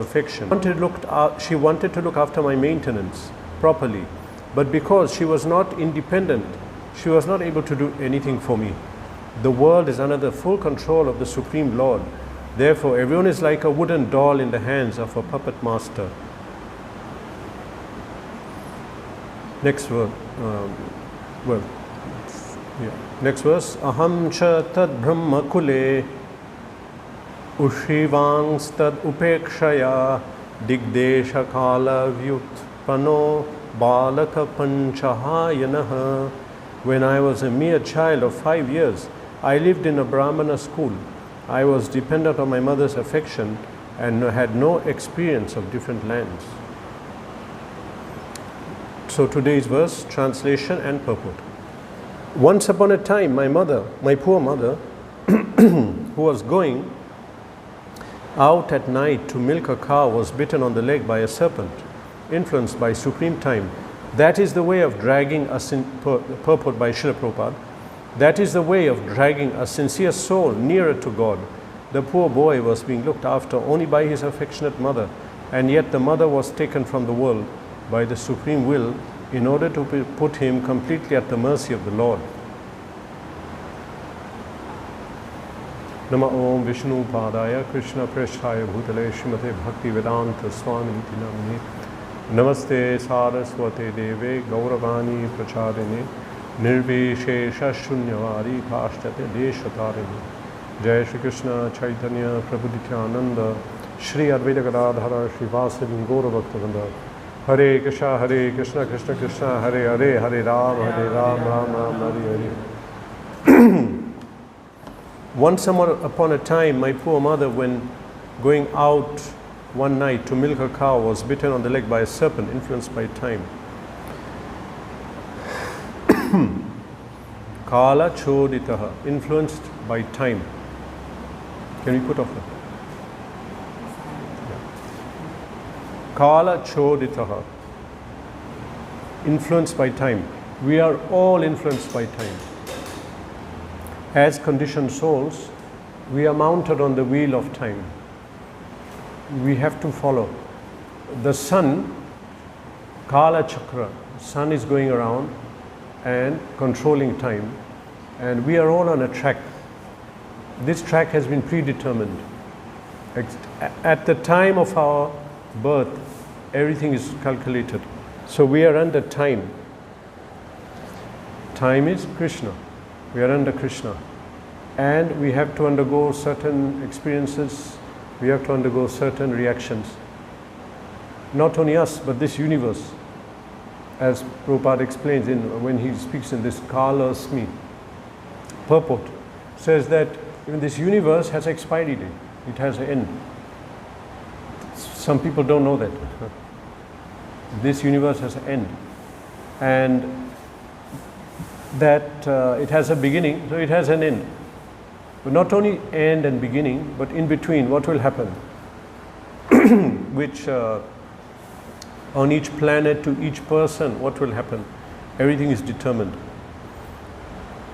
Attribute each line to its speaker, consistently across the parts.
Speaker 1: affection. She wanted to look after my maintenance properly, but because she was not independent, she was not able to do anything for me. The world is under the full control of the Supreme Lord. Therefore, everyone is like a wooden doll in the hands of a puppet master. Next verse. Next verse. Aham cha tad brahma kule ushrivangs tad upekshaya digdesha kala vyutpano balaka panchahayanaha. When I was a mere child of 5 years, I lived in a Brahmana school. I was dependent on my mother's affection and had no experience of different lands. So today's verse, translation and purport. Once upon a time, my poor mother, who was going out at night to milk a cow, was bitten on the leg by a serpent, influenced by supreme time. That is the way of dragging us in, purport by Srila Prabhupada. That is the way of dragging a sincere soul nearer to God. The poor boy was being looked after only by his affectionate mother, and yet the mother was taken from the world by the supreme will in order to put him completely at the mercy of the Lord. Nama Om Vishnu Padaya Krishna Preshthaya Bhutale Srimate Bhakti Vedanta Swami Niti Namani Namaste Saraswate Deve Gauravani Pracharine Nirvishesha Shunyavari Pashtate Deshatarine. Jai Shri Krishna Chaitanya Prabhu Nityananda Shri Advaita Gadadhara Shri Vasudeva Gaura Bhaktivinoda. Hare Krishna Krishna Krishna Hare Hare Hare Ram Ram Ram Hare Hare. Once upon a time, my poor mother, when going out one night to milk a cow, was bitten on the leg by a serpent influenced by time. Kala choditaha, influenced by time. Can we put off that? Kala choditaha, influenced by time. We are all influenced by time. As conditioned souls, we are mounted on the wheel of time. We have to follow. The sun, Kala Chakra, sun is going around and controlling time, and we are all on a track. This track has been predetermined. At the time of our birth, everything is calculated. So we are under time. Time is Krishna. We are under Krishna. And we have to undergo certain experiences. We have to undergo certain reactions. Not only us, but this universe. As Prabhupada explains when he speaks in this Kala Asmi purport, says that even this universe has expiry date. It has an end. Some people don't know that. This universe has an end. And that it has a beginning, so it has an end. But not only end and beginning, but in between, what will happen? Which on each planet, to each person, what will happen? Everything is determined.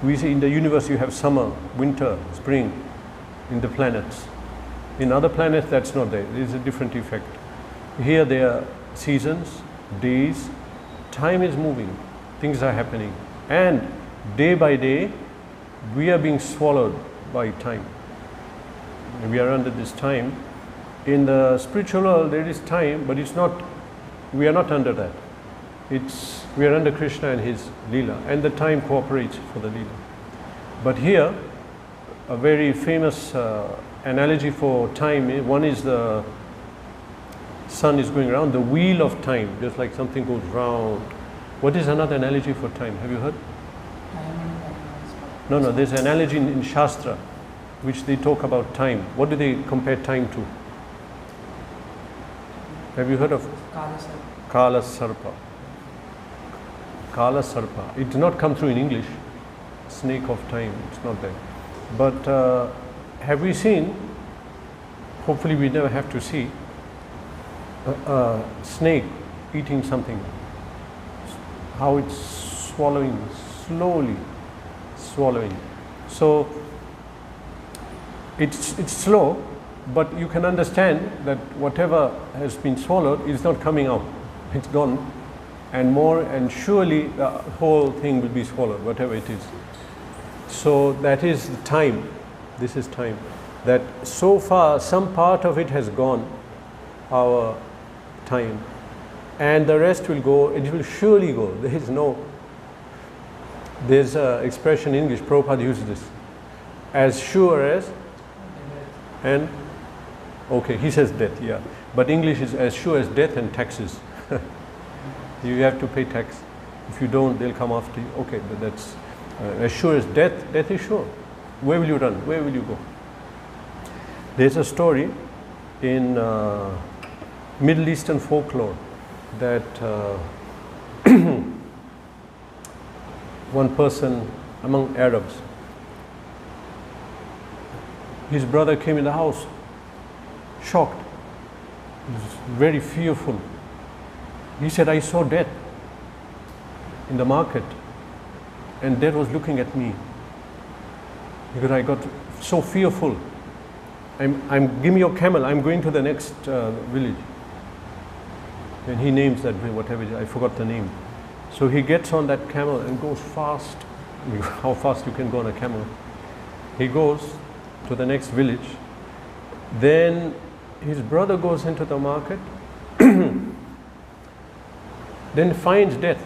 Speaker 1: We see in the universe you have summer, winter, spring, in the planets. In other planets that's not there. There is a different effect. Here there are seasons, days, time is moving, things are happening. And day by day, we are being swallowed by time. We are under this time. In the spiritual world, there is time, but it's not. We are not under that. We are under Krishna and his Leela, and the time cooperates for the Leela. But here, a very famous analogy for time is, one is the sun is going around, the wheel of time, just like something goes round. What is another analogy for time? Have you heard? No, there's an analogy in Shastra, which they talk about time. What do they compare time to? Have you heard of? Kala Sarpa. Kala Sarpa. It did not come through in English. Snake of time, it's not there. But have we seen, hopefully we never have to see, a snake eating something? How it's swallowing, slowly swallowing. So it's slow, but you can understand that whatever has been swallowed is not coming out. It's gone, and more, and surely the whole thing will be swallowed, whatever it is. So that is the time. This is time. That so far some part of it has gone, our time, and the rest will go. It will surely go. There's an expression in English, Prabhupada uses this, as sure as, and okay, he says death, yeah, but English is as sure as death and taxes. You have to pay tax. If you don't, they'll come after you. Okay, but that's as sure as death. Death is sure. Where will you run? Where will you go? There's a story in Middle Eastern folklore that one person among Arabs, his brother came in the house, shocked, he was very fearful. He said, I saw death in the market, and death was looking at me, because I got so fearful. Give me your camel, I'm going to the next village. And he names that whatever it is, I forgot the name. So he gets on that camel and goes fast. How fast you can go on a camel? He goes to the next village. Then his brother goes into the market, then finds death.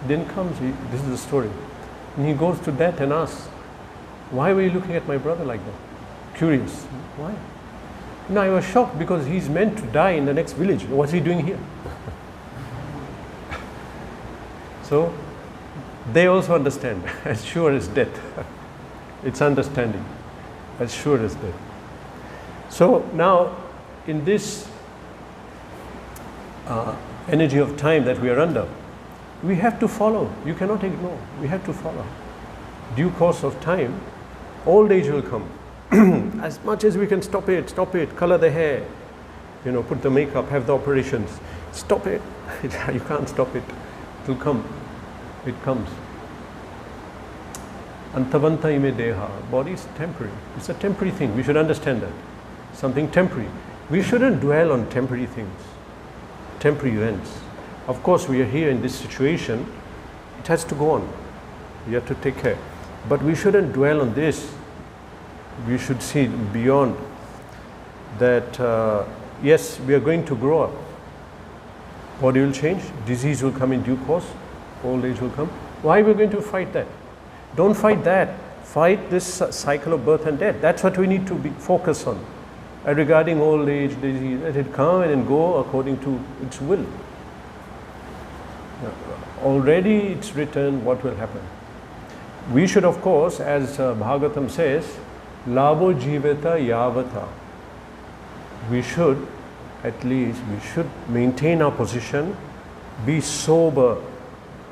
Speaker 1: Then comes, this is the story. And he goes to death and asks, why were you looking at my brother like that? Curious. Why? No, I was shocked because he's meant to die in the next village. What's he doing here? So they also understand, as sure as death. It's understanding, as sure as death. So now, in this energy of time that we are under, we have to follow. You cannot ignore. We have to follow. Due course of time, old age will come. As much as we can stop it, color the hair, put the makeup, have the operations. Stop it. You can't stop it. It will come. It comes. Antavanta ime deha. Body is temporary. It's a temporary thing. We should understand that. Something temporary. We shouldn't dwell on temporary things, temporary events. Of course, we are here in this situation. It has to go on. We have to take care. But we shouldn't dwell on this. We should see beyond that. Yes, we are going to grow up. Body will change. Disease will come in due course. Old age will come. Why are we going to fight that? Don't fight that. Fight this cycle of birth and death. That's what we need to be focused on. Regarding old age, disease, let it come and go according to its will. Already it's written what will happen. We should, of course, as Bhagavatam says, Labo jivata yavata. We should, at least, maintain our position, be sober,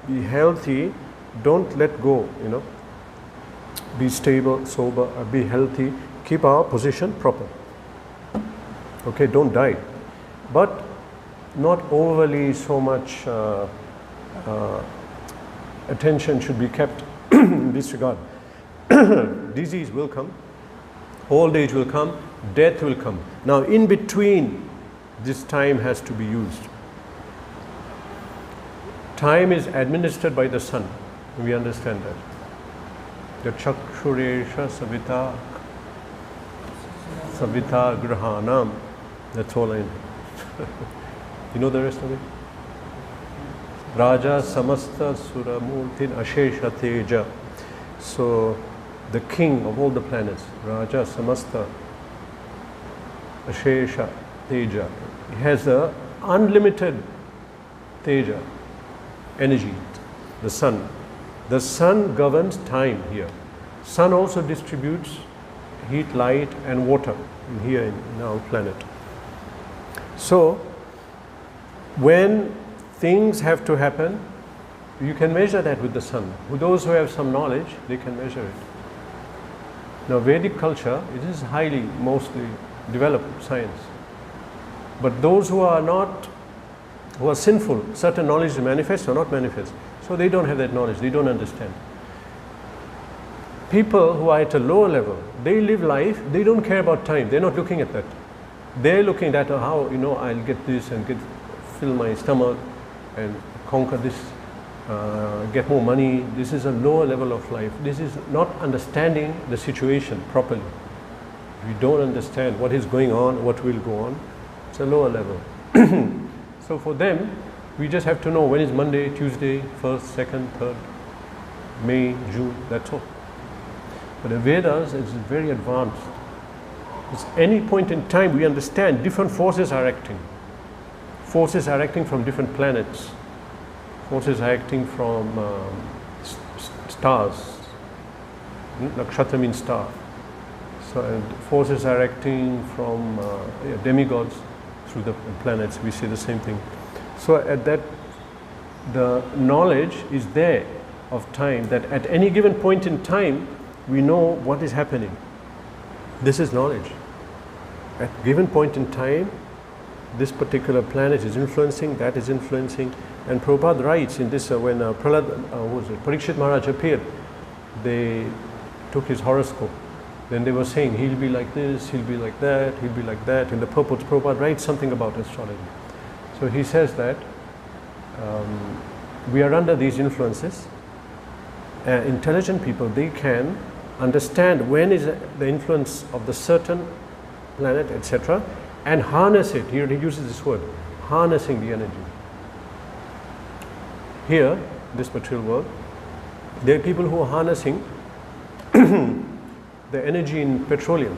Speaker 1: be healthy, don't let go, Be stable, sober, be healthy, keep our position proper. Okay, don't die. But not overly so much attention should be kept in this regard. Disease will come, old age will come, death will come. Now in between, this time has to be used. Time is administered by the sun. We understand that. The chaksuresha savita grahanam. That's all I know. You know the rest of it? Raja samasta suramurtin ashesha teja. So the king of all the planets, Raja samasta ashesha teja. He has a unlimited teja, energy, the sun. The sun governs time here. Sun also distributes heat, light and water here in our planet. So when things have to happen, you can measure that with the sun. For those who have some knowledge, they can measure it. Now Vedic culture, it is highly, mostly developed science. But those who are sinful, certain knowledge manifests or not manifests. So they don't have that knowledge, they don't understand. People who are at a lower level, they live life, they don't care about time, they're not looking at that. They're looking at how, I'll get this and fill my stomach and conquer this, get more money. This is a lower level of life. This is not understanding the situation properly. We don't understand what is going on, what will go on. It's a lower level. So for them, we just have to know when is Monday, Tuesday, 1st, 2nd, 3rd, May, June, that's all. But the Vedas is very advanced. At any point in time we understand different forces are acting. Forces are acting from different planets. Forces are acting from stars. Nakshatra means star. So forces are acting from demigods through the planets. We see the same thing. So at that, the knowledge is there of time, that at any given point in time we know what is happening. This is knowledge. At a given point in time, this particular planet is influencing, that is influencing. And Prabhupada writes in this, when Parikshit Maharaj appeared, they took his horoscope. Then they were saying, he'll be like this, he'll be like that, he'll be like that. In the purports, Prabhupada writes something about astrology. So he says that we are under these influences. Intelligent people, they can understand when is the influence of the certain planet, etc., and harness it. Here he uses this word, harnessing the energy. Here, this material world, there are people who are harnessing the energy in petroleum.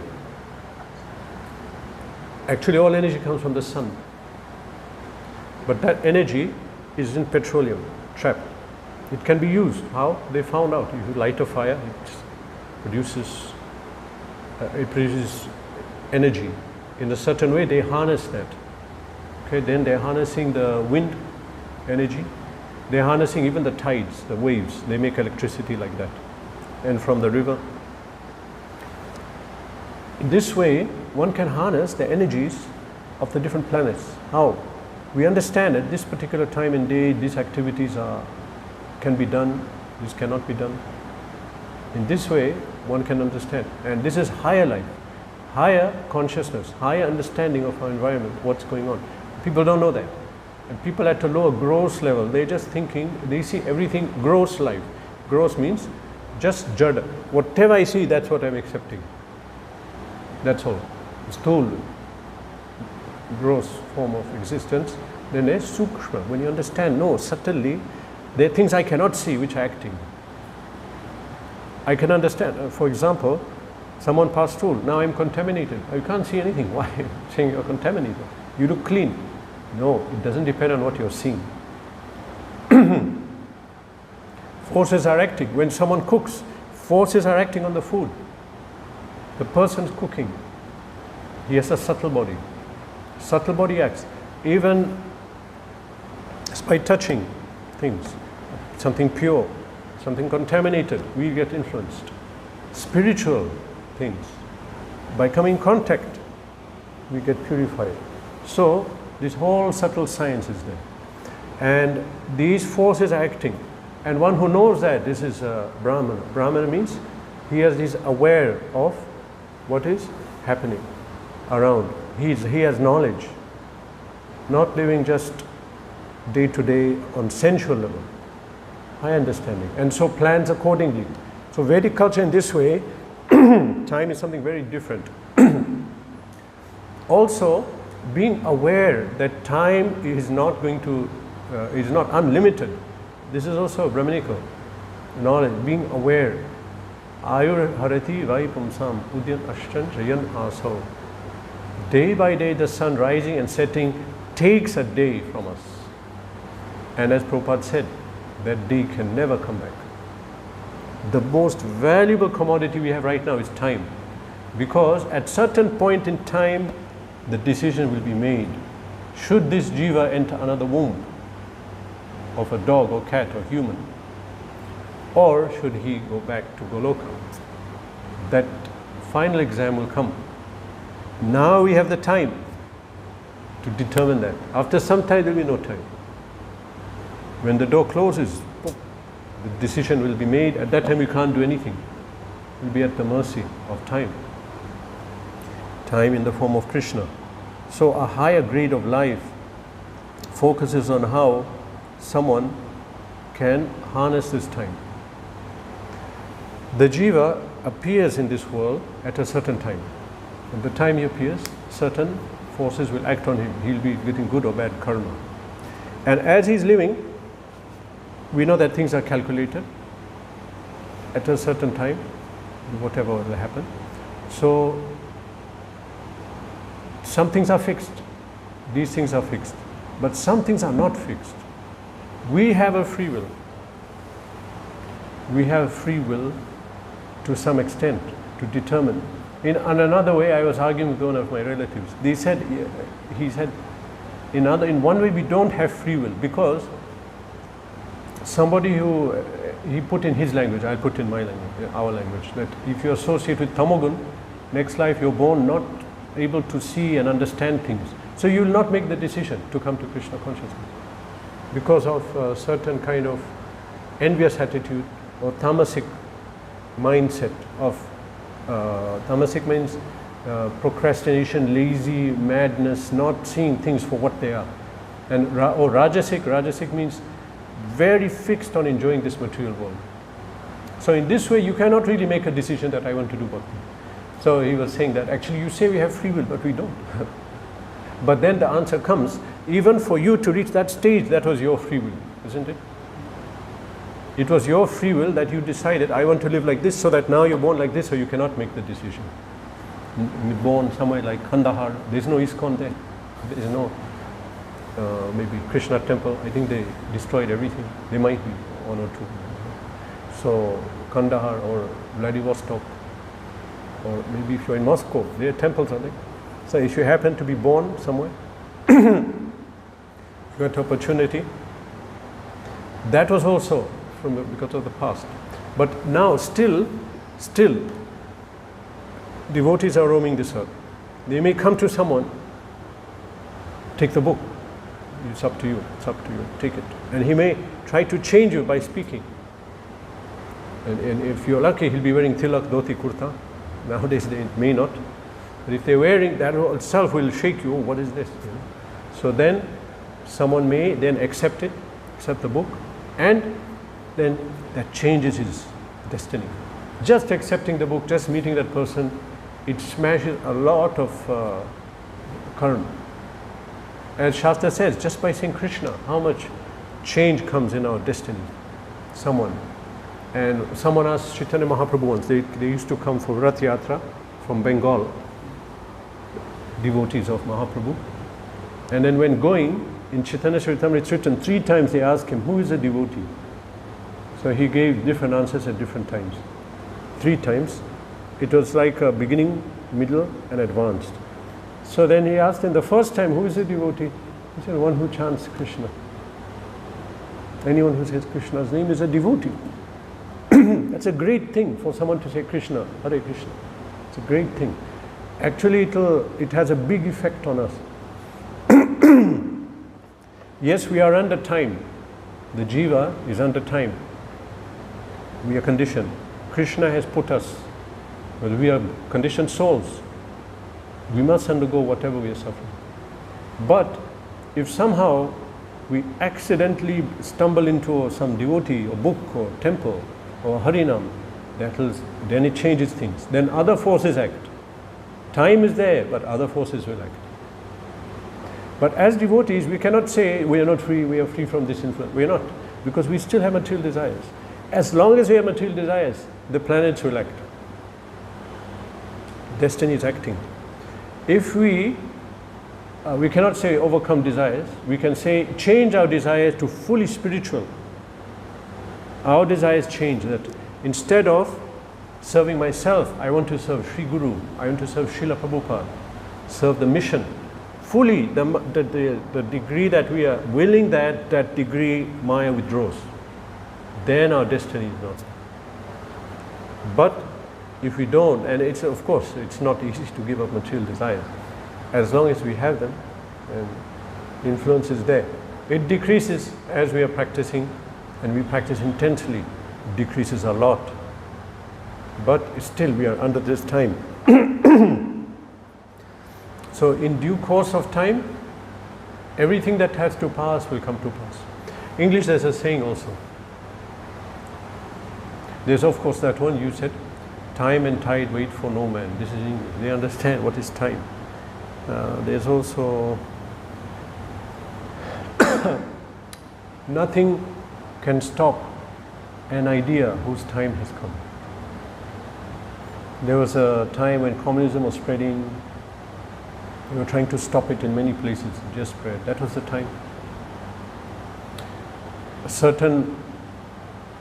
Speaker 1: Actually, all energy comes from the sun. But that energy is in petroleum, trapped. It can be used. How? They found out. If you light a fire, it produces energy. In a certain way, they harness that. Okay, then they're harnessing the wind energy. They're harnessing even the tides, the waves. They make electricity like that. And from the river. In this way, one can harness the energies of the different planets. How? We understand at this particular time and day, these activities can be done, this cannot be done. In this way, one can understand. And this is higher life, higher consciousness, higher understanding of our environment, what's going on. People don't know that. And people at a lower gross level, they're just thinking, they see everything gross life. Gross means just jada. Whatever I see, that's what I'm accepting. That's all. Sthula, gross form of existence. Then there's sukshma. When you understand, no, subtly, there are things I cannot see which are acting. I can understand. For example, someone passed through. Now I'm contaminated. You can't see anything. Why? Saying you're contaminated. You look clean. No, it doesn't depend on what you're seeing. Forces are acting. When someone cooks, forces are acting on the food. The person's cooking. He has a subtle body. Subtle body acts. Even by touching things, something pure, something contaminated, we get influenced. Spiritual things, by coming in contact, we get purified. So this whole subtle science is there. And these forces are acting. And one who knows that, this is a Brahmana. Brahmana means he is aware of what is happening around. He has knowledge, not living just day to day on sensual level, high understanding, and so plans accordingly. So Vedic culture in this way, time is something very different. Also, being aware that time is not going to, is not unlimited. This is also a Brahminical knowledge, being aware. Ayur harati vai pumsam udyan ashtan jayan aso. Day by day the sun rising and setting takes a day from us. And as Prabhupada said, that day can never come back. The most valuable commodity we have right now is time. Because at certain point in time, the decision will be made. Should this jiva enter another womb of a dog or cat or human? Or should he go back to Goloka? That final exam will come. Now we have the time to determine that. After some time, there will be no time. When the door closes, the decision will be made. At that time, you can't do anything. will be at the mercy of time. Time in the form of Krishna. So a higher grade of life focuses on how someone can harness this time. The jiva appears in this world at a certain time. At the time he appears, certain forces will act on him. He'll be getting good or bad karma. And as he's living, we know that things are calculated at a certain time, whatever will happen. So some things are fixed. These things are fixed. But some things are not fixed. We have a free will. We have free will to some extent to determine. In another way, I was arguing with one of my relatives. He said, in one way we don't have free will, because somebody who, he put in his language, I'll put in my language, our language, that if you associate with tamogun, next life you're born not able to see and understand things. So you will not make the decision to come to Krishna consciousness because of a certain kind of envious attitude or tamasic mindset of tamasic means procrastination, lazy, madness, not seeing things for what they are. And or rajasic means very fixed on enjoying this material world. So in this way you cannot really make a decision that I want to do bhakti. So he was saying that actually you say we have free will, but we don't. But then the answer comes, even for you to reach that stage, that was your free will, isn't it? It was your free will that you decided, I want to live like this, so that now you're born like this, so you cannot make the decision. You're born somewhere like Kandahar, there's no ISKCON there. There is no maybe Krishna temple. I think they destroyed everything. There might be one or two. So Kandahar or Vladivostok, or maybe if you're in Moscow, there are temples, are there? So if you happen to be born somewhere, you got opportunity. That was also because of the past. But now still, devotees are roaming this earth. They may come to someone, take the book. It's up to you. It's up to you. Take it. And he may try to change you by speaking. And if you're lucky, he'll be wearing tilak, dhoti, kurta. Nowadays they may not. But if they're wearing, that itself will shake you. Oh, what is this? You know? So then someone may then accept the book, and then that changes his destiny. Just accepting the book, just meeting that person, it smashes a lot of karma. As Shastra says, just by saying Krishna, how much change comes in our destiny. Someone asked Chaitanya Mahaprabhu once, they used to come for Rath Yatra from Bengal, devotees of Mahaprabhu. And then when going, in Chaitanya Charitamrita it's written 3 times they asked him, who is a devotee? So he gave different answers at different times. 3 times. It was like a beginning, middle and advanced. So then he asked him the first time, who is a devotee? He said, one who chants Krishna. Anyone who says Krishna's name is a devotee. That's a great thing for someone to say Krishna, Hare Krishna. It's a great thing. Actually, it has a big effect on us. Yes, we are under time. The jiva is under time. We are conditioned. Krishna has put us, well, we are conditioned souls. We must undergo whatever we are suffering. But if somehow we accidentally stumble into some devotee or book or temple or harinam, then it changes things. Then other forces act. Time is there, but other forces will act. But as devotees, we cannot say we are not free, we are free from this influence. We are not, because we still have material desires. As long as we have material desires, the planets will act. Destiny is acting. If we cannot say overcome desires, we can say change our desires to fully spiritual. Our desires change, that instead of serving myself, I want to serve Sri Guru, I want to serve Srila Prabhupada, serve the mission. Fully, the degree that we are willing, that degree Maya withdraws. Then our destiny is not. But if we don't, and it's of course it's not easy to give up material desires. As long as we have them, and influence is there. It decreases as we are practicing, and we practice intensely. It decreases a lot. but still we are under this time. So in due course of time, everything that has to pass will come to pass. English, there's a saying also. There's of course that one you said, time and tide wait for no man. This is English. They understand what is time. There's also nothing can stop an idea whose time has come. There was a time when communism was spreading. They were trying to stop it in many places. It just spread. That was the time. A certain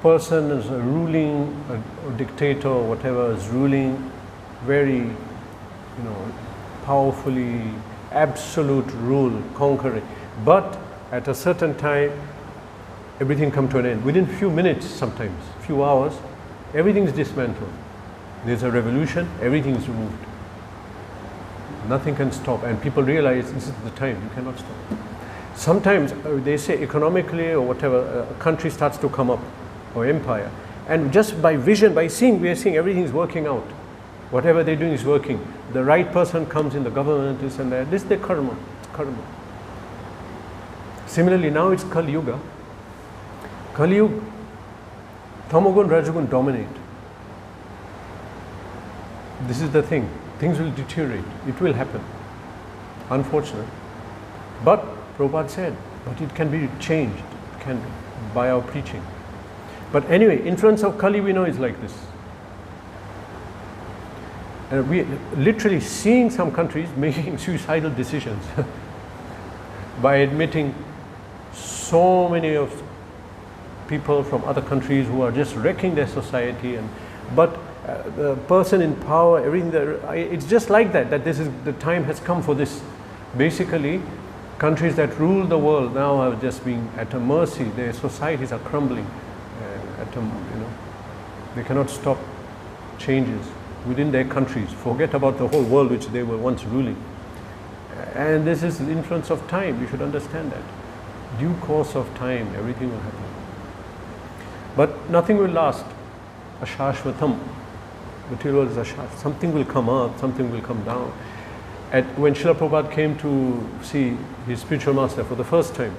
Speaker 1: person is ruling, a dictator or whatever is ruling very, powerfully, absolute rule, conquering. But at a certain time, everything comes to an end. Within few minutes, sometimes, few hours, everything is dismantled. There's a revolution, everything is removed. Nothing can stop, and people realize this is the time, you cannot stop. Sometimes they say economically or whatever, a country starts to come up, or empire, and just by vision, by seeing, we are seeing everything is working out. Whatever they're doing is working. The right person comes in the government, this and that. This is the karma. It's karma. Similarly, now it's Kali Yuga. Kali Yuga, Tamagun, Rajagun dominate. This is the thing. Things will deteriorate. It will happen. Unfortunate. But Prabhupada said, but it can be changed. It can be by our preaching. But anyway, influence of Kali we know is like this. And we literally seeing some countries making suicidal decisions by admitting so many of people from other countries who are just wrecking their society. But the person in power, everything, it's just like that, that this is the time has come for this. Basically, countries that rule the world now are just being at a mercy. Their societies are crumbling. They cannot stop changes within their countries. Forget about the whole world which they were once ruling. And this is the influence of time. You should understand that. Due course of time, everything will happen. But nothing will last. Ashashvatam. Material world is ashashvatam. Something will come up, something will come down. When Srila Prabhupada came to see his spiritual master for the first time,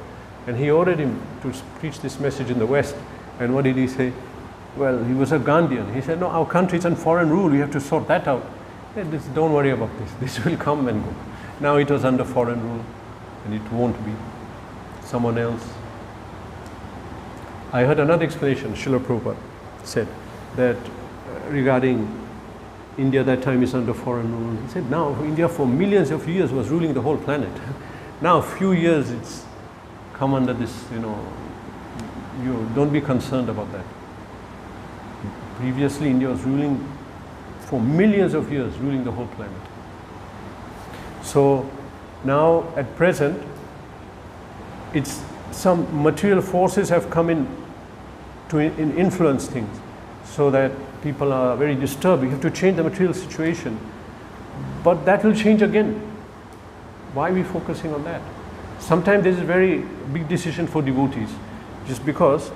Speaker 1: and he ordered him to preach this message in the West, and what did he say? Well, he was a Gandhian. He said, no, our country is on foreign rule. We have to sort that out. He said, don't worry about this. This will come and go. Now it was under foreign rule, and it won't be. Someone else. I heard another explanation. Srila Prabhupada said that regarding India, that time is under foreign rule. He said, now India for millions of years was ruling the whole planet. Now a few years it's come under this, you don't be concerned about that. Previously, India was ruling for millions of years, ruling the whole planet. So now, at present, it's some material forces have come in to influence things, so that people are very disturbed. We have to change the material situation, but that will change again. Why are we focusing on that? Sometimes this is a very big decision for devotees, just because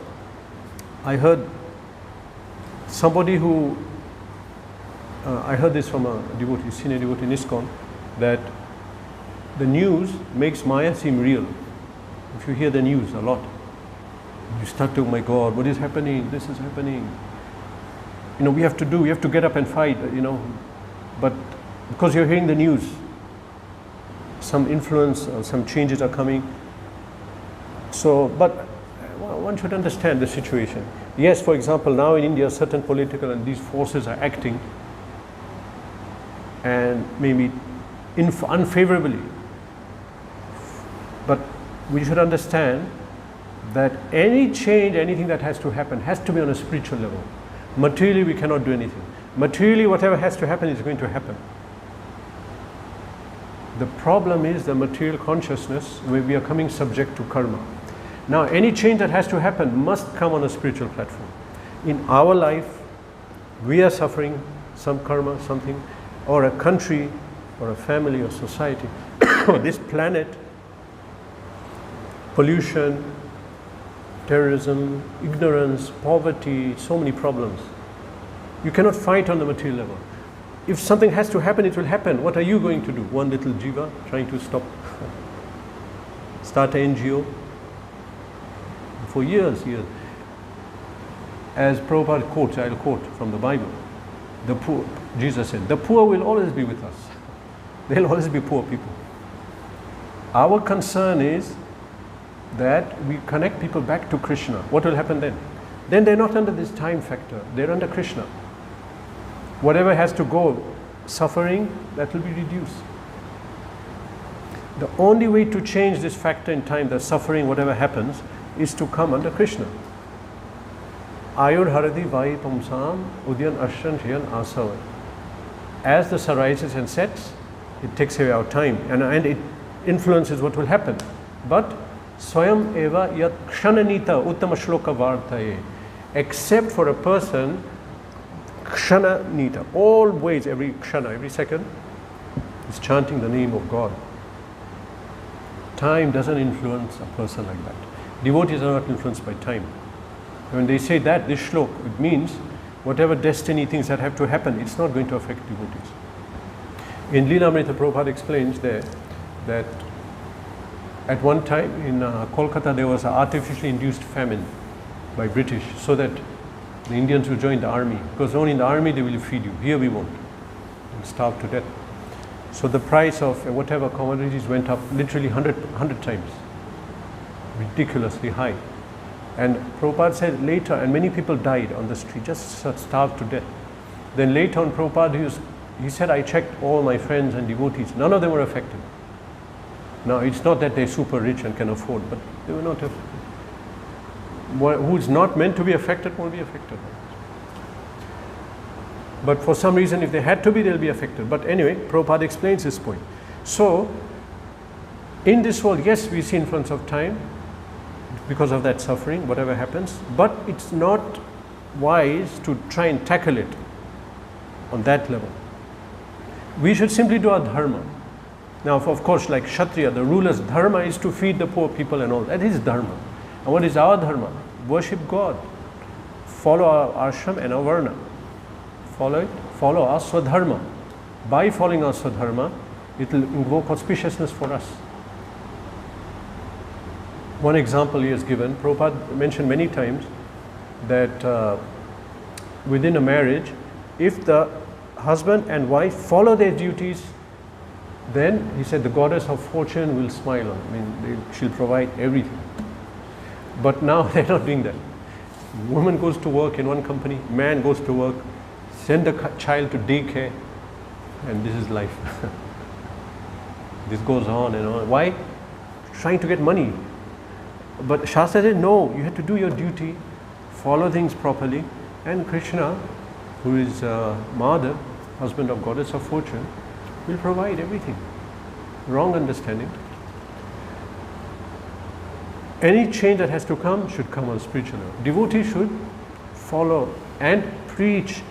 Speaker 1: I heard somebody who, I heard this from a devotee, senior devotee in ISKCON, that the news makes Maya seem real. If you hear the news a lot, you start to, oh my God, what is happening? This is happening. We have to get up and fight, But because you're hearing the news, some influence or some changes are coming. So, but one should understand the situation. Yes, for example, now in India, certain political and these forces are acting, and maybe unfavorably. But we should understand that any change, anything that has to happen, has to be on a spiritual level. Materially, we cannot do anything. Materially, whatever has to happen is going to happen. The problem is the material consciousness, where we are coming subject to karma. Now, any change that has to happen must come on a spiritual platform. In our life, we are suffering some karma, something, or a country, or a family, or society, or this planet, pollution, terrorism, ignorance, poverty, so many problems. You cannot fight on the material level. If something has to happen, it will happen. What are you going to do? One little jiva trying to stop, start an NGO for years. As Prabhupada quotes, I'll quote from the Bible, the poor, Jesus said, the poor will always be with us. They'll always be poor people. Our concern is that we connect people back to Krishna. What will happen then? Then they're not under this time factor. They're under Krishna. Whatever has to go, suffering, that will be reduced. The only way to change this factor in time, the suffering, whatever happens, is to come under Krishna. Ayur haradi vai pamsam udyan ashran shiyan asavan. As the sun rises and sets, it takes away our time and it influences what will happen. But swayam eva yat kshananita uttama shloka vartaye. Except for a person, kshananita, always, every kshana, every second, is chanting the name of God. Time doesn't influence a person like that. Devotees are not influenced by time. When they say that, this shlok, it means whatever destiny things that have to happen, it's not going to affect devotees. In Leelamrita, Prabhupada explains there that at one time in Kolkata there was an artificially induced famine by British so that the Indians will join the army, because only in the army they will feed you. Here we won't. We'll starve to death. So the price of whatever commodities went up literally 100 times. Ridiculously high. And Prabhupada said later, and many people died on the street, just starved to death. Then later on, Prabhupada, he said, I checked all my friends and devotees, none of them were affected. Now, it's not that they're super rich and can afford, but they were not affected. Who's not meant to be affected won't be affected. But for some reason, if they had to be, they'll be affected. But anyway, Prabhupada explains this point. So, in this world, yes, we see influence of time because of that suffering, whatever happens, but it's not wise to try and tackle it on that level. We should simply do our dharma. Now, of course, like Kshatriya, the ruler's dharma is to feed the poor people and all. That is dharma. And what is our dharma? Worship God. Follow our ashram and our varna. Follow it. Follow our swadharma. By following our swadharma, it will invoke auspiciousness for us. One example he has given, Prabhupada mentioned many times that within a marriage, if the husband and wife follow their duties, then he said the goddess of fortune will smile on them. She'll provide everything. But now they're not doing that. Woman goes to work in one company, man goes to work, send the child to daycare, and this is life. This goes on and on. Why? Trying to get money. But Shastra said, no, you have to do your duty, follow things properly, and Krishna, who is mūḍhā, husband of goddess of fortune, will provide everything. Wrong understanding. Any change that has to come should come on spiritual level. Devotees should follow and preach,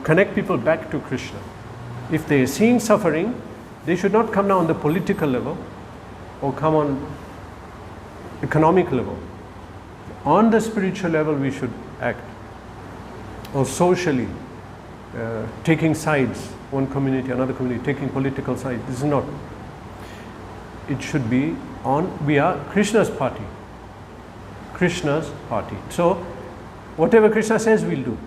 Speaker 1: connect people back to Krishna. If they are seeing suffering, they should not come down on the political level or come on economic level. On the spiritual level we should act. Or socially, taking sides, one community, another community, taking political sides. This is not. It should be on, we are Krishna's party. Krishna's party. So, whatever Krishna says, we'll do.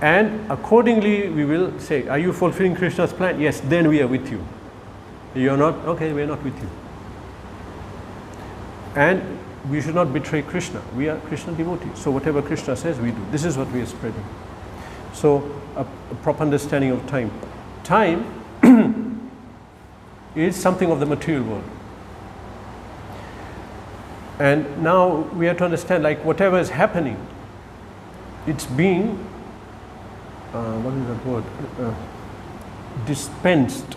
Speaker 1: And accordingly, we will say, are you fulfilling Krishna's plan? Yes, then we are with you. You're not? Okay, we are not with you. And we should not betray Krishna. We are Krishna devotees. So whatever Krishna says, we do. This is what we are spreading. So a proper understanding of time. Time is something of the material world. And now we have to understand, like whatever is happening, it's being, what is that word? Dispensed.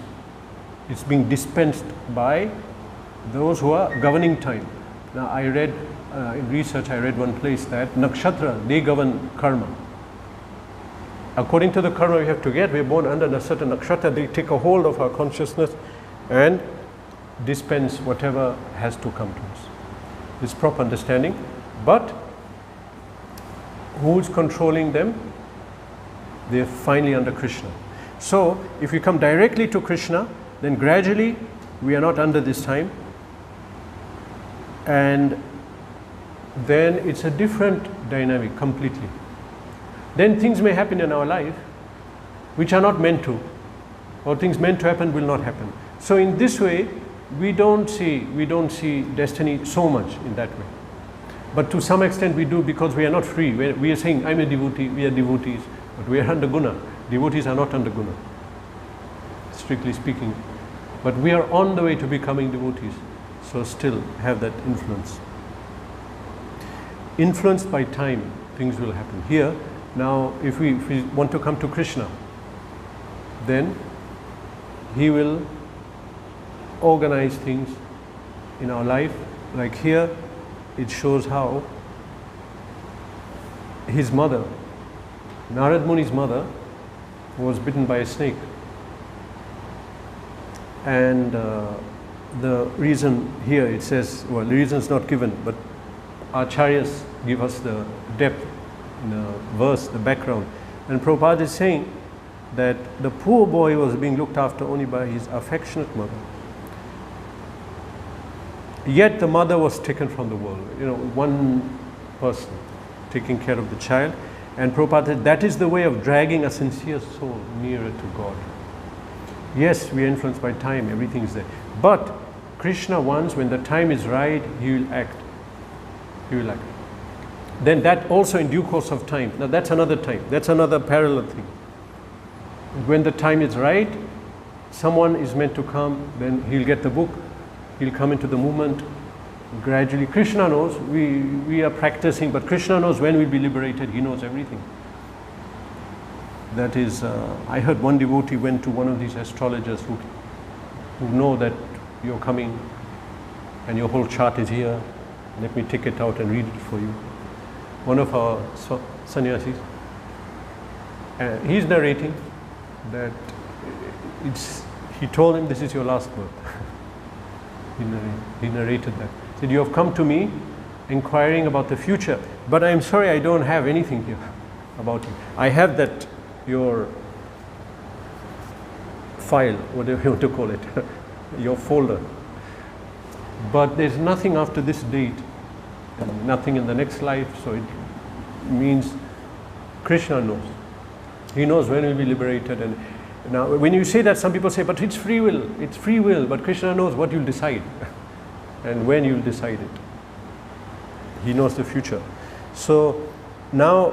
Speaker 1: It's being dispensed by those who are governing time. Now I read, in research I read one place that nakshatra, they govern karma. According to the karma we have to get, we are born under a certain nakshatra, they take a hold of our consciousness and dispense whatever has to come to us. This proper understanding. But who is controlling them? They are finally under Krishna. So, if we come directly to Krishna, then gradually we are not under this time, and then it's a different dynamic completely. Then things may happen in our life which are not meant to, or things meant to happen will not happen. So in this way, we don't see destiny so much in that way. But to some extent we do, because we are not free. We are saying, I'm a devotee, we are devotees, but we are under guna. Devotees are not under guna, strictly speaking. But we are on the way to becoming devotees, so still have that influence. Influenced by time, things will happen. Here, now, if we want to come to Krishna, then He will organize things in our life. Like here, it shows how his mother, Narad Muni's mother, was bitten by a snake. And the reason here, it says, well, the reason is not given, but Acharyas give us the depth in the verse, the background. And Prabhupada is saying that the poor boy was being looked after only by his affectionate mother. Yet the mother was taken from the world. You know, one person taking care of the child. And Prabhupada said, that is the way of dragging a sincere soul nearer to God. Yes, we are influenced by time, everything is there. But Krishna wants, when the time is right, He will act. He will act. Then that also in due course of time. Now that's another time. That's another parallel thing. When the time is right, someone is meant to come, then he'll get the book, he'll come into the movement. Gradually, Krishna knows, we are practicing, but Krishna knows when we'll be liberated. He knows everything. That is, I heard one devotee went to one of these astrologers who know that you're coming and your whole chart is here. Let me take it out and read it for you. One of our sannyasis, he's narrating that he told him, this is your last birth. He narrated that. He said, you have come to me inquiring about the future, but I'm sorry, I don't have anything here about you. I have that, your file, whatever you want to call it, your folder. But there's nothing after this date, and nothing in the next life, so it means Krishna knows. He knows when we'll be liberated. And now when you say that, some people say, but it's free will, but Krishna knows what you'll decide and when you'll decide it. He knows the future. So now,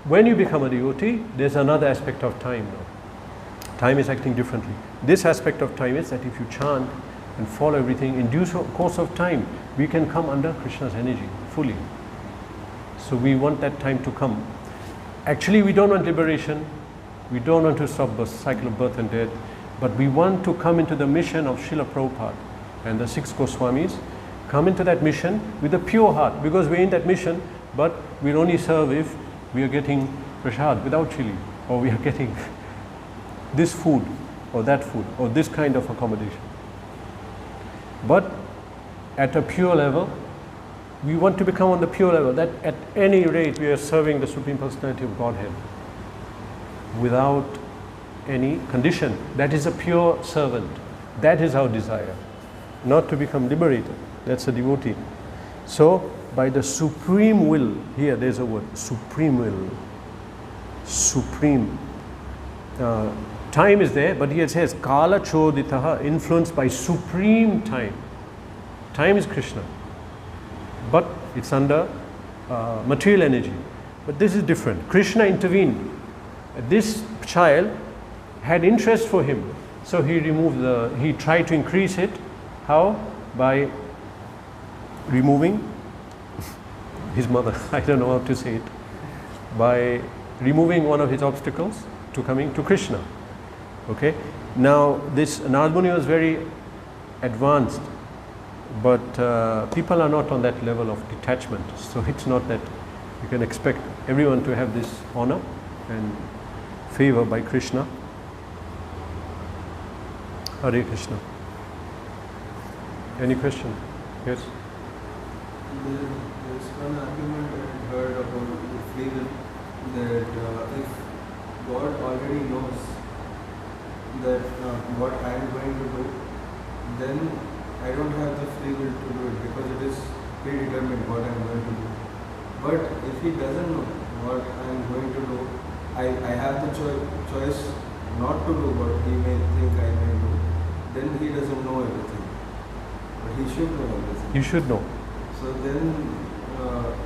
Speaker 1: when you become a devotee, there's another aspect of time now. Time is acting differently. This aspect of time is that if you chant and follow everything, in due course of time, we can come under Krishna's energy fully. So we want that time to come. Actually, we don't want liberation. We don't want to stop the cycle of birth and death. But we want to come into the mission of Srila Prabhupada and the 6 Goswamis. Come into that mission with a pure heart, because we're in that mission, but we'll only serve if we are getting prasad without chili, or we are getting this food, or that food, or this kind of accommodation. But at a pure level, we want to become on the pure level, that at any rate we are serving the Supreme Personality of Godhead without any condition. That is a pure servant. That is our desire. Not to become liberated. That's a devotee. So, by the supreme will, here there's a word, supreme will. Supreme. Time is there, but here it says, Kala choditaha, influenced by supreme time. Time is Krishna. But it's under material energy. But this is different. Krishna intervened. This child had interest for him. So he tried to increase it. How? By removing his mother. I don't know how to say it. By removing one of his obstacles to coming to Krishna. Okay? Now, this Narad Muni was very advanced, but people are not on that level of detachment. So it's not that you can expect everyone to have this honor and favor by Krishna. Hare Krishna. Any question? Yes?
Speaker 2: There's one argument that I heard about the free will, that if God already knows that what I am going to do, then I don't have the free will to do it because it is predetermined what I am going to do. But if He doesn't know what I am going to do, I have the choice not to do what He may think I may do, then He doesn't know everything. But He should know everything.
Speaker 1: You should know.
Speaker 2: So then...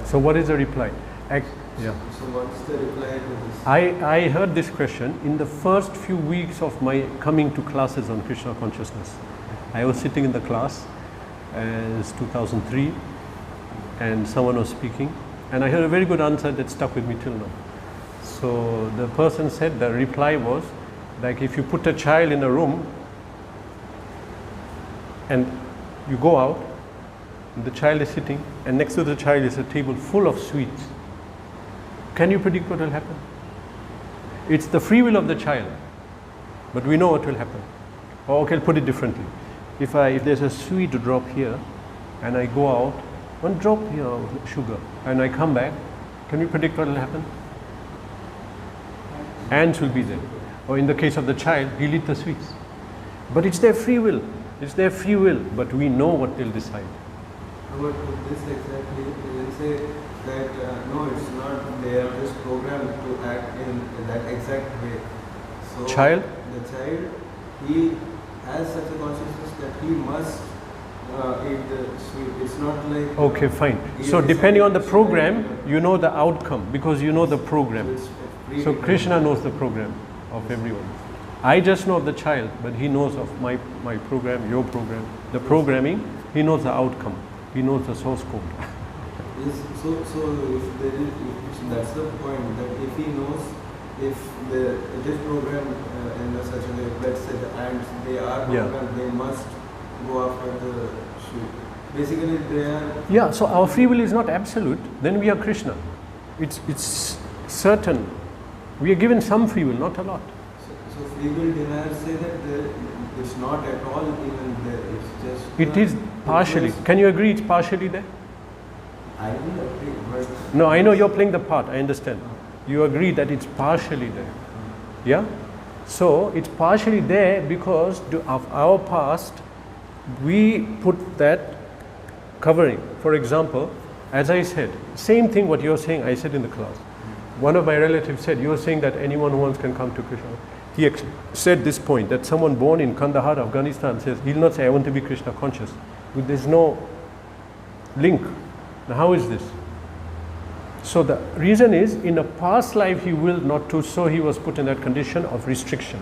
Speaker 1: so what is the reply? Yeah.
Speaker 2: So what's the reply to this?
Speaker 1: I heard this question in the first few weeks of my coming to classes on Krishna consciousness. I was sitting in the class, it's 2003, and someone was speaking, and I heard a very good answer that stuck with me till now. So the person said, the reply was, like if you put a child in a room and you go out, and the child is sitting, and next to the child is a table full of sweets. Can you predict what will happen? It's the free will of the child, but we know what will happen. Or okay, I'll put it differently. If there's a sweet drop here, and I go out, one drop here of sugar, and I come back, can you predict what will happen? Ants will be there. Or in the case of the child, he'll eat the sweets. But it's their free will. It's their free will, but we know what they'll decide.
Speaker 2: But this exactly, they say that no, it's not, they are just programmed to act in that exact way. So the child, he has such a consciousness that he must eat the sweet. It's not like...
Speaker 1: okay, fine. So depending on the program, you know the outcome, because you know the program. So Krishna knows the program of everyone. I just know of the child, but he knows of my program, your program, the programming. He knows the outcome. He knows the source code.
Speaker 2: Yes, so if there is, that's the point, that if he knows, if it is programmed in such a way, let's say the ants, they are programmed, they must go after the shoot. Basically they are... yeah,
Speaker 1: so our free will is not absolute, then we are Krishna. It's certain. We are given some free will, not a lot.
Speaker 2: So free will deniers say that it's not at all even there, it's just...
Speaker 1: it is partially. Can you agree it's partially there?
Speaker 2: I will agree, but...
Speaker 1: no, I know you're playing the part, I understand. You agree that it's partially there. Yeah? So it's partially there because of our past, we put that covering. For example, as I said, same thing what you're saying, I said in the class. One of my relatives said, you're saying that anyone who wants can come to Krishna. He said this point, that someone born in Kandahar, Afghanistan says, he'll not say, I want to be Krishna conscious. But there's no link. Now how is this? So the reason is, in a past life he willed not to, so he was put in that condition of restriction.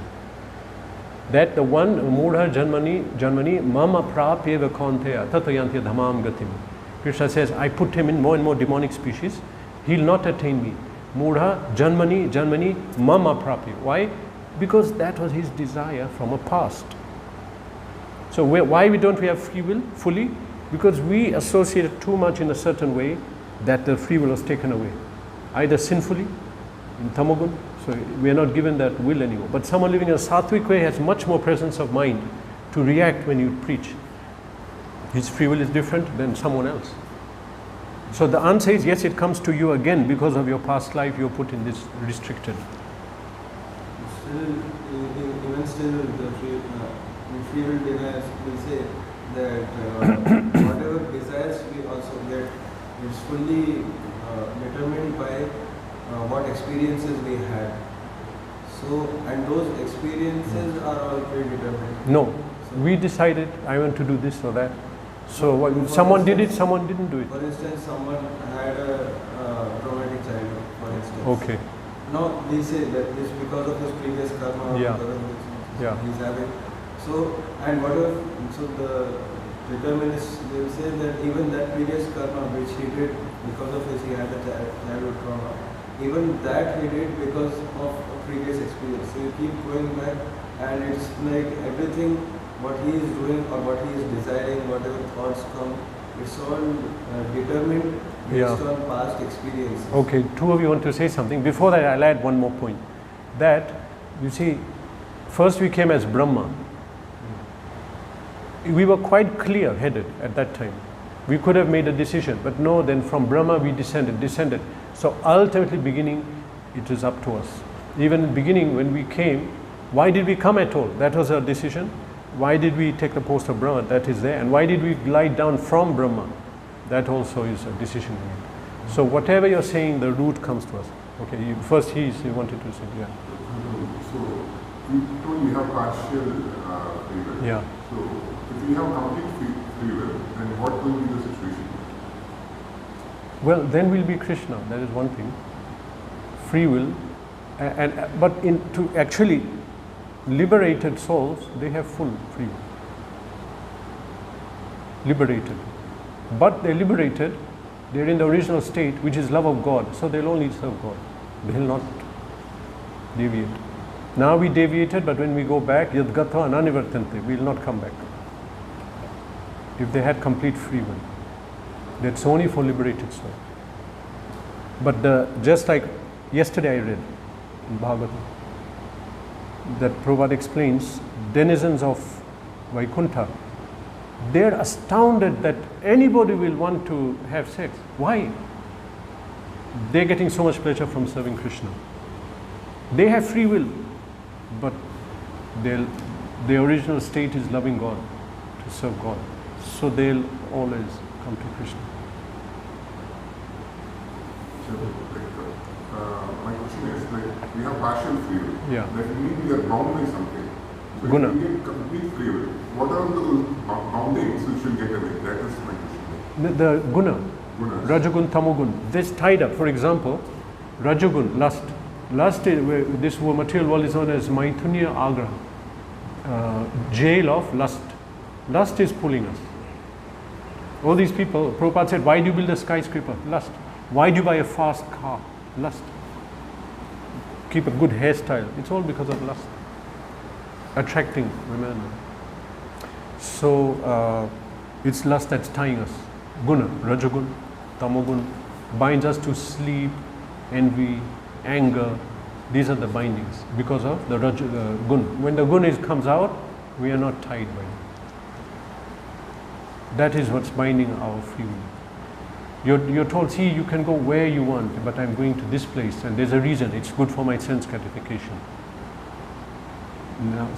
Speaker 1: That the one, mūḍhā jananī mama prāpyeva kaunteya tatayanti dhamam gatim. Krishna says, I put him in more and more demonic species, he'll not attain me. Mūḍhā jananī mama prāpya. Why? Because that was his desire from a past. So why don't we have free will fully? Because we associated too much in a certain way that the free will was taken away. Either sinfully, in tamagun, so we are not given that will anymore. But someone living in a sattvic way has much more presence of mind to react when you preach. His free will is different than someone else. So the answer is yes, it comes to you again because of your past life, you're put in this restricted.
Speaker 2: Even still, the free will deniers will say that whatever desires we also get, it's fully determined by what experiences we had. So, and those experiences are all predetermined.
Speaker 1: No, so we decided I want to do this or that. So someone did it, someone didn't do it.
Speaker 2: For instance, someone had a traumatic childhood, for instance.
Speaker 1: Okay.
Speaker 2: No, they say that it's because of his previous karma, because of which he's having. So, and whatever, so the determinists, they will say that even that previous karma which he did because of which he had a childhood trauma, even that he did because of a previous experience. So you keep going back, and it's like everything what he is doing or what he is desiring, whatever thoughts come, it's all determined based on past experiences.
Speaker 1: Okay, two of you want to say something. Before that, I'll add one more point. That, you see, first we came as Brahma. We were quite clear-headed at that time. We could have made a decision, but no, then from Brahma we descended. So ultimately beginning, it is up to us. Even in the beginning when we came, why did we come at all? That was our decision. Why did we take the post of Brahma? That is there. And why did we glide down from Brahma? That also is a decision we made. So whatever you're saying, the root comes to us. Okay, first he wanted to say, yeah.
Speaker 3: So you told you have partial free will.
Speaker 1: Yeah.
Speaker 3: So if you have complete free will, then what will be the situation?
Speaker 1: Well, then we'll be Krishna. That is one thing. Free will, but to actually liberated souls, they have full free will. Liberated, but they're liberated. They're in the original state, which is love of God. So they'll only serve God. They'll not deviate. Now we deviated, but when we go back, nanya-gatau ananivartante, we'll not come back. If they had complete free will, that's only for liberated soul. But just like yesterday I read in Bhagavatam, that Prabhupada explains, denizens of Vaikuntha, they're astounded that anybody will want to have sex. Why? They're getting so much pleasure from serving Krishna. They have free will, but their original state is loving God, to serve God. So they'll always come to Krishna.
Speaker 3: My question is, we have partial free will.
Speaker 1: Yeah.
Speaker 3: That means we are bound by something. So
Speaker 1: Guna.
Speaker 3: if we get complete free will, what are the boundings which will get away? That is my question.
Speaker 1: The guna,
Speaker 3: Gunas.
Speaker 1: Rajagun, Tamogun, this tied up. For example, Rajagun, lust. Lust is where this material world is known as Maithunya Agra, jail of lust. Lust is pulling us. All these people, Prabhupada said, why do you build a skyscraper? Lust. Why do you buy a fast car? Lust. Keep a good hairstyle. It's all because of lust. Attracting women. So it's lust that's tying us. Guna, Rajagun, Tamogun, binds us to sleep, envy, anger. These are the bindings because of the gun. When the gun comes out, we are not tied by it. That is what's binding our free will. You're told, see, you can go where you want, but I'm going to this place, and there's a reason. It's good for my sense gratification. Now,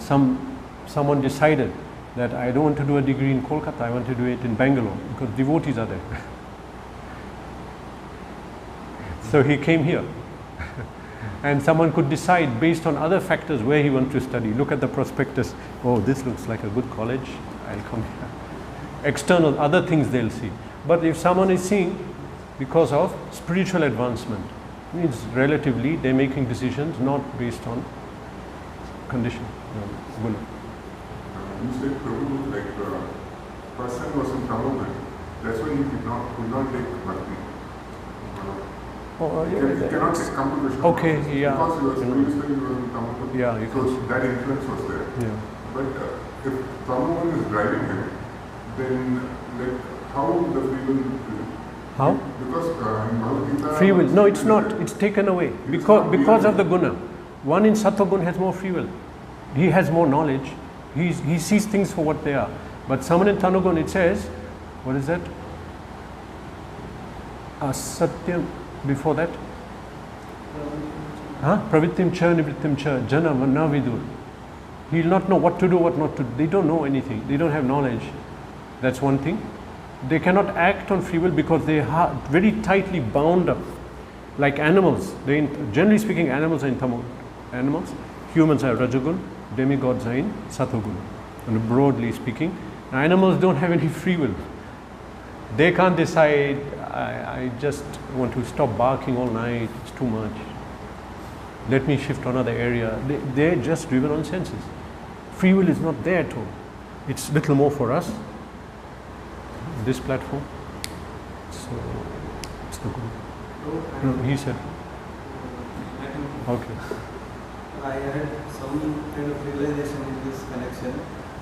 Speaker 1: someone decided that I don't want to do a degree in Kolkata, I want to do it in Bangalore, because devotees are there. So he came here. And someone could decide based on other factors where he wants to study. Look at the prospectus. Oh, this looks like a good college. I'll come here. External, other things they'll see. But if someone is seeing because of spiritual advancement, means relatively they're making decisions not based on condition. Guna.
Speaker 3: You said Prabhu, person was in Tamogun. That's why he could not take bhakti. He cannot come to Krishna.
Speaker 1: Okay, yeah.
Speaker 3: Because he was previously in Tamogun.
Speaker 1: Yeah,
Speaker 3: so that influence was there.
Speaker 1: Yeah.
Speaker 3: But if Tamogun is driving him, then how the free will?
Speaker 1: How?
Speaker 3: Because in Bhagavad Gita,
Speaker 1: free will. No, it's not. It's taken away because of the guna. One in Sattva has more free will. He has more knowledge. He sees things for what they are. But someone in Tanugun, it says, what is that? Asatyam. Before that? Pravittim cha nivrittim cha jana na vidur. He'll not know what to do, what not to do. They don't know anything. They don't have knowledge. That's one thing. They cannot act on free will because they are very tightly bound up. Like animals. Generally speaking, animals are in Tamogun. Animals. Humans are Rajagun. Demigods are in Sattvagun. And broadly speaking, animals don't have any free will. They can't decide, I just want to stop barking all night, it's too much. Let me shift to another area. They're just driven on senses. Free will is not there at all. It's little more for us, this platform. So, it's the good. No, he said. Okay.
Speaker 2: I had some kind of realization in this connection.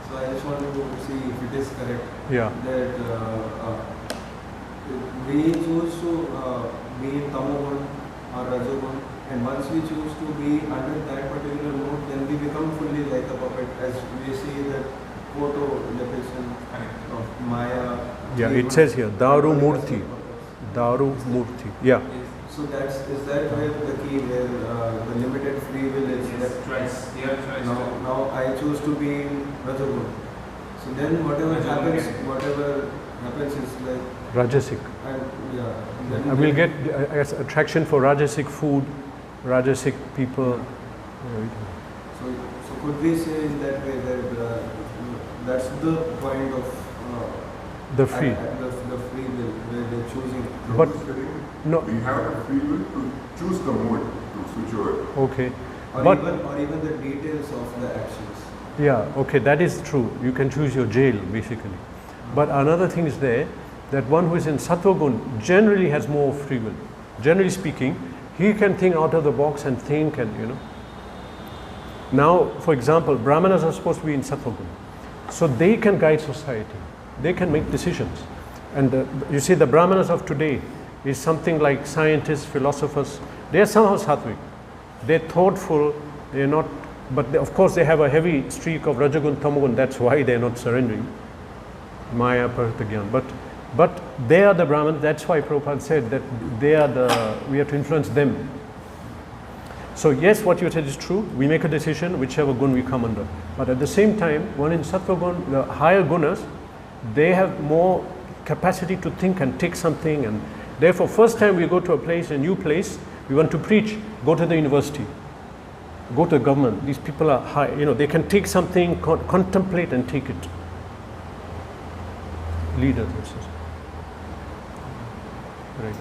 Speaker 2: So I just wanted to see if it is correct.
Speaker 1: Yeah.
Speaker 2: That we choose to be in Tamogun or Rajogun, and once we choose to be under that particular mode, then we become fully like a puppet, as we see that photo depiction of Maya.
Speaker 1: Yeah, it says here, Daru Murti. Daru Murti. Yeah.
Speaker 2: So is that where the key, where the limited free will is?
Speaker 4: Yes, choice. Your choice.
Speaker 2: Now I choose to be in Rajagun. So then whatever happens is like
Speaker 1: Rajasic.
Speaker 2: And
Speaker 1: I will get attraction for Rajasic food, Rajasic people.
Speaker 2: So could we say in that way that that's the point of
Speaker 1: the free.
Speaker 2: The free will, where they're choosing.
Speaker 1: But no,
Speaker 3: we have a free will to choose the mode to switch over.
Speaker 1: Okay.
Speaker 2: Or even the details of the actions.
Speaker 1: Yeah, okay, that is true. You can choose your jail, basically. But another thing is there, that one who is in Sattva Gun generally has more free will. Generally speaking, he can think out of the box and think, and Now, for example, Brahmanas are supposed to be in Sattva Gun. So they can guide society. They can make decisions. And you see, the Brahmanas of today is something like scientists, philosophers. They are somehow sattvic. They're thoughtful, they're not, but of course they have a heavy streak of Rajagun, Tamagun, that's why they're not surrendering. Maya, Paratagyan. But they are the Brahmanas, that's why Prabhupada said that we have to influence them. So yes, what you said is true. We make a decision, whichever gun we come under. But at the same time, one in Sattva Gun, the higher gunas, they have more capacity to think and take something, and therefore first time we go to a new place, we want to preach, go to the university, go to the government. These people are high, they can take something, contemplate and take it. Leaders, right.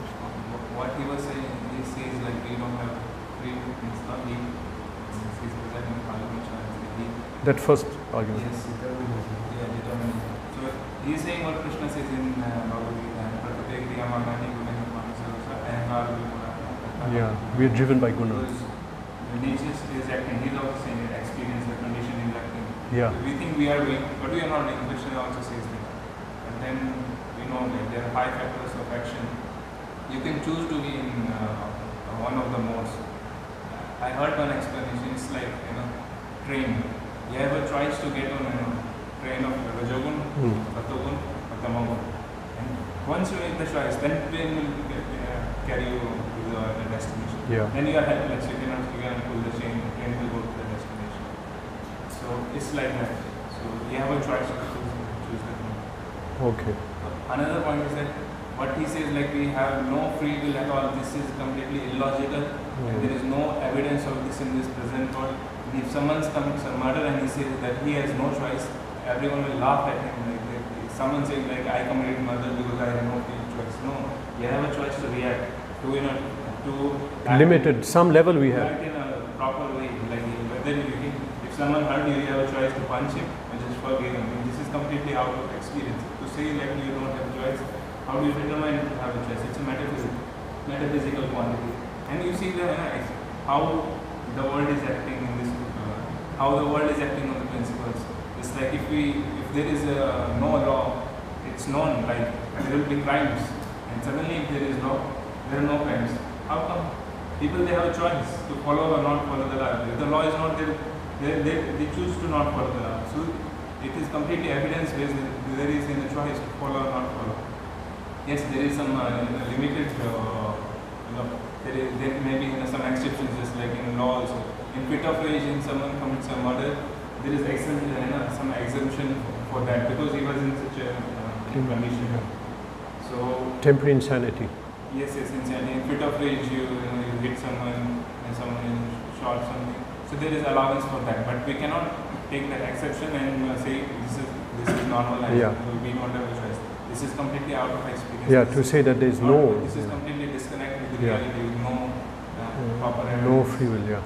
Speaker 4: What he was saying, he says like we don't have free will, it's not he. He's presenting ātmaje.
Speaker 1: That first argument.
Speaker 4: Yes, determinism. So he is saying what Krishna says in Bhagavatam.
Speaker 1: Yeah, we are driven by guna.
Speaker 4: Nature is acting. He is also saying that experience, the condition is acting.
Speaker 1: Yeah.
Speaker 4: So we think we are doing, but we are not doing. Krishna also says that. And then we know that there are high factors of action. You can choose to be in one of the modes. I heard one explanation. It's like train. You have a choice to get on a train of Rajagun, Sattvagun, or Tamagun. And once you make the choice, then train will carry you to the destination.
Speaker 1: Yeah.
Speaker 4: Then you are helpless. You cannot pull the chain. Train will go to the destination. So it's like that. So you have a choice to choose that one.
Speaker 1: Okay.
Speaker 4: Another point is that what he says, like we have no free will at all. This is completely illogical. And there is no evidence of this in this present world. If someone's commits a murder and he says that he has no choice, everyone will laugh at him. Like someone saying like I committed murder because I have no free choice. No, you have a choice to react, to
Speaker 1: limited, some level we have.
Speaker 4: Act in a proper way. Like whether if someone hurt you, you have a choice to punch him or just forgive him. This is completely out of experience. To say like you don't have a choice, how do you determine to have a choice? It's a metaphysical quantity. And you see how the world is acting in this. How the world is acting on the principles. It's like if there is no law, it's known like there will be crimes, and suddenly if there is law, there are no crimes. How come? People, they have a choice to follow or not follow the law. If the law is not there, they choose to not follow the law. So it is completely evidence based. There is a choice to follow or not follow. Yes, there is some limited. There may be some exceptions, just like in law also. In fit of rage, if someone commits a murder, there is some exemption for that because he was in such a condition. So
Speaker 1: temporary insanity.
Speaker 4: Yes, insanity. In fit of rage, you hit someone and someone shot something. So there is allowance for that, but we cannot take that exception and say this is normal and we don't have a choice. This is completely out of experience.
Speaker 1: Yeah, to say that there is no.
Speaker 4: This is completely disconnected with reality. No proper evidence.
Speaker 1: No free will. Yeah.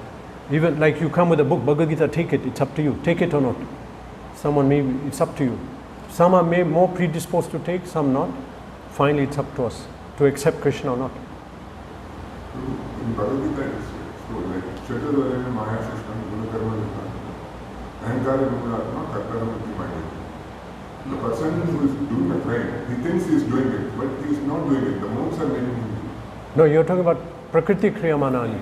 Speaker 1: Even like you come with a book, Bhagavad Gita, take it, it's up to you. Take it or not. Someone maybe, it's up to you. Some are more predisposed to take, some not. Finally, it's up to us to accept Krishna or not.
Speaker 3: In Bhagavad Gita, it's like, Chaturvarena Maya System, Gunakarma Ahankara Mūḍhā, Kartaram Mayy. The person who is doing a crime, he thinks he is doing it, but he is not doing it. The modes are making him do it.
Speaker 1: No, you're talking about Prakriti Kriyamanani.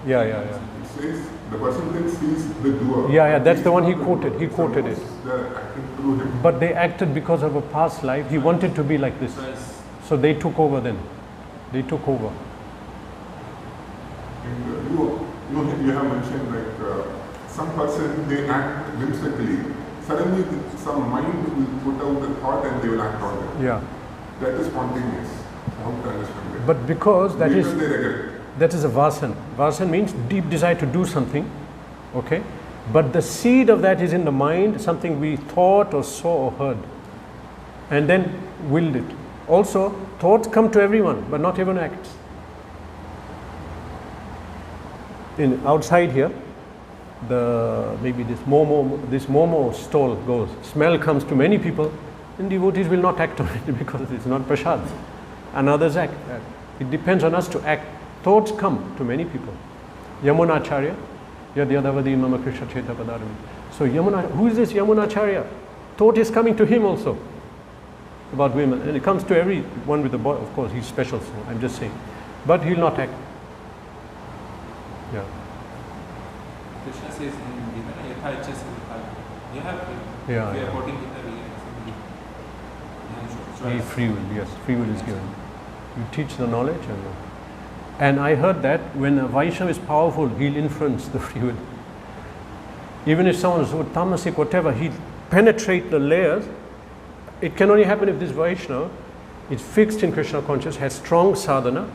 Speaker 1: Yeah.
Speaker 3: Says the person thinks he is the doer.
Speaker 1: Yeah, that's the one he quoted. He quoted it.
Speaker 3: Acting through him.
Speaker 1: But they acted because of a past life. He wanted to be like this. So they took over then. They took over.
Speaker 3: And you have mentioned like some person, they act whimsically. Suddenly some mind will put out a thought and they will act on it.
Speaker 1: Yeah.
Speaker 3: That is spontaneous. How to understand that?
Speaker 1: But because that
Speaker 3: Later they regret.
Speaker 1: that is a vasan. Vasan means deep desire to do something, okay? But the seed of that is in the mind, something we thought or saw or heard, and then willed it. Also, thoughts come to everyone, but not everyone acts. Outside here, maybe this momo stall goes. Smell comes to many people, and devotees will not act on it because it's not prasad. And others act. It depends on us to act. Thoughts come to many people. Yamunacharya, Yadyadavadi Mama Krishna Cheta Padarami. So who is this Yamunacharya? Thought is coming to him also about women, and it comes to everyone with the boy. Of course, he's special, so I'm just saying. But he'll not act. Yeah.
Speaker 4: Krishna says in Gita, Yatha Ichcha Siddha. You have to.
Speaker 1: Yeah.
Speaker 4: We are quoting Gita.
Speaker 1: Free will, yes. Free will is given. You teach the knowledge, and I heard that when a Vaishnava is powerful, he'll influence the free will. Even if someone is so tamasic, whatever, he'll penetrate the layers. It can only happen if this Vaishnava is fixed in Krishna consciousness, has strong sadhana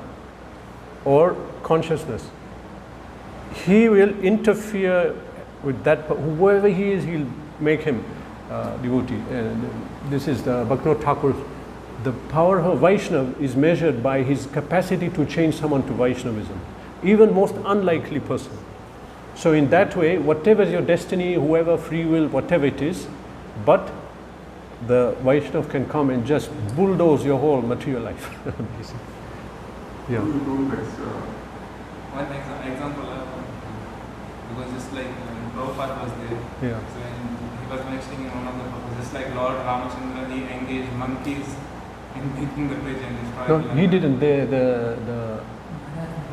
Speaker 1: or consciousness. He will interfere with that, whoever he is, he'll make him devotee. And this is the Bhaktivinoda Thakur. The power of Vaishnava is measured by his capacity to change someone to Vaishnavism, even most unlikely person. So in that way, whatever is your destiny, whoever, free will, whatever it is, but the Vaishnava can come and just bulldoze your whole material life. Yeah.
Speaker 4: One example, because just like Prabhupada was there,
Speaker 1: Yeah.
Speaker 4: so he was mentioning in one of the books, just like Lord Ramachandra, he engaged monkeys in making the bridge and destroying
Speaker 1: No, he didn't. The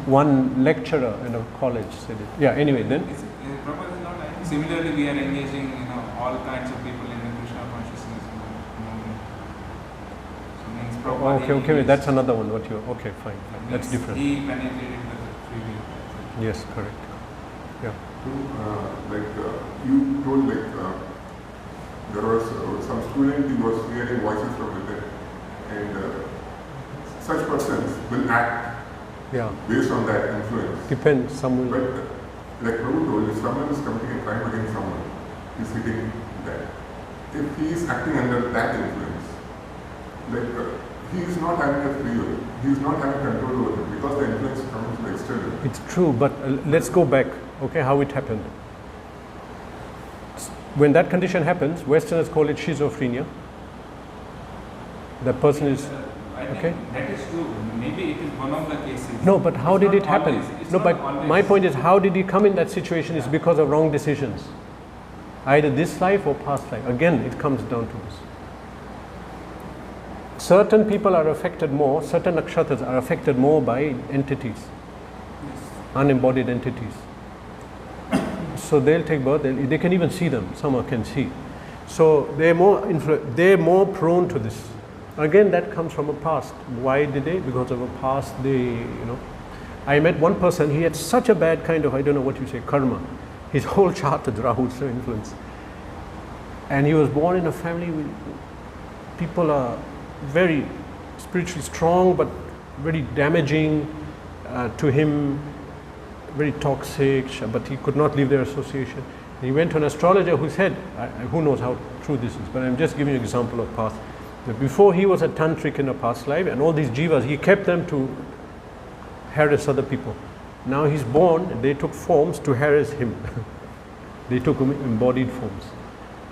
Speaker 1: one lecturer in a college said it. Yeah. Anyway, then.
Speaker 4: Prabhupada is not like. Similarly, we are engaging, all kinds of people in the Krishna consciousness movement. So means Prabhupada.
Speaker 1: Okay. That's another one. Okay, fine. That's different.
Speaker 4: He penetrated the free will.
Speaker 1: Yes, correct. Yeah.
Speaker 3: You told there was some student who was hearing voices from within, and such persons will act based on that influence.
Speaker 1: Depends. Some will.
Speaker 3: But like Prabhu told, if someone is committing a crime against someone, he's hitting that. If he is acting under that influence, he is not having a free will. He is not having control over it because the influence comes from external.
Speaker 1: It's true, but let's go back. Okay, how it happened. When that condition happens, Westerners call it schizophrenia. The person is okay.
Speaker 4: That is true. Maybe it is one of the cases.
Speaker 1: No, but how did it happen? No, but my point is, how did he come in that situation? Is because of wrong decisions, either this life or past life. Again, it comes down to this. Certain people are affected more. Certain nakshatras are affected more by entities, unembodied entities. So they'll take birth. They can even see them. Some can see. So they're more prone to this. Again, that comes from a past. Why did they? Because of a past. I met one person. He had such a bad kind of, I don't know what you say, karma. His whole chart is Rahu's influence. And he was born in a family with people are very spiritually strong, but very damaging to him. Very toxic, but he could not leave their association. He went to an astrologer who said, who knows how true this is, but I'm just giving you an example of past. That before he was a tantric in a past life, and all these jivas, he kept them to harass other people. Now he's born, they took forms to harass him. They took embodied forms.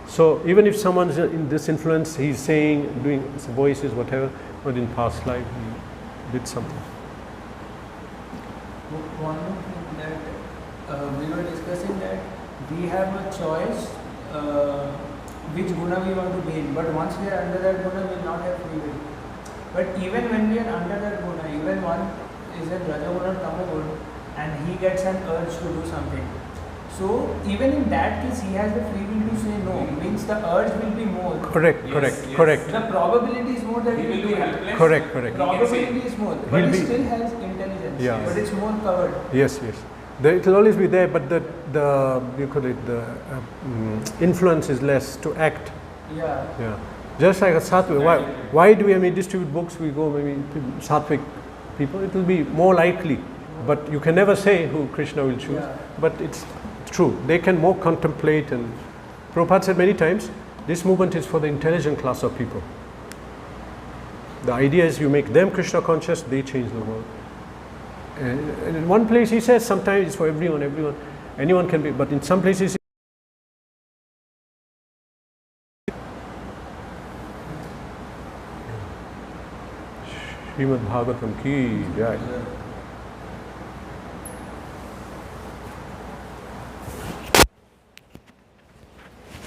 Speaker 1: So even if someone's in this influence, he's saying, doing voices, whatever, but in past life he did something.
Speaker 5: One more thing that we were discussing that we have a choice which guna we want to be in, but once we are under that guna, we will not have free will. But even when we are under that guna, even one is in Rajaguna or Tamaguna, and he gets an urge to do something. So even in that case, he has the free will to say no. Means the urge will be more.
Speaker 1: Correct.
Speaker 5: The probability is more that he will be helpless.
Speaker 1: Correct.
Speaker 5: Probability is more, but he still has intelligence.
Speaker 1: Yeah.
Speaker 5: But it's more covered.
Speaker 1: Yes, yes. It will always be there, but the you call it the influence is less to act.
Speaker 5: Yeah.
Speaker 1: Yeah. Just like a sattvic. Why do we distribute books? We go maybe sattvic people. It will be more likely, but you can never say who Krishna will choose.
Speaker 5: Yeah.
Speaker 1: But it's true. They can more contemplate, and Prabhupada said many times, this movement is for the intelligent class of people. The idea is you make them Krishna conscious, they change the world. And in one place he says sometimes it's for everyone, anyone can be, but in some places Srimad Bhagavatam ki jai.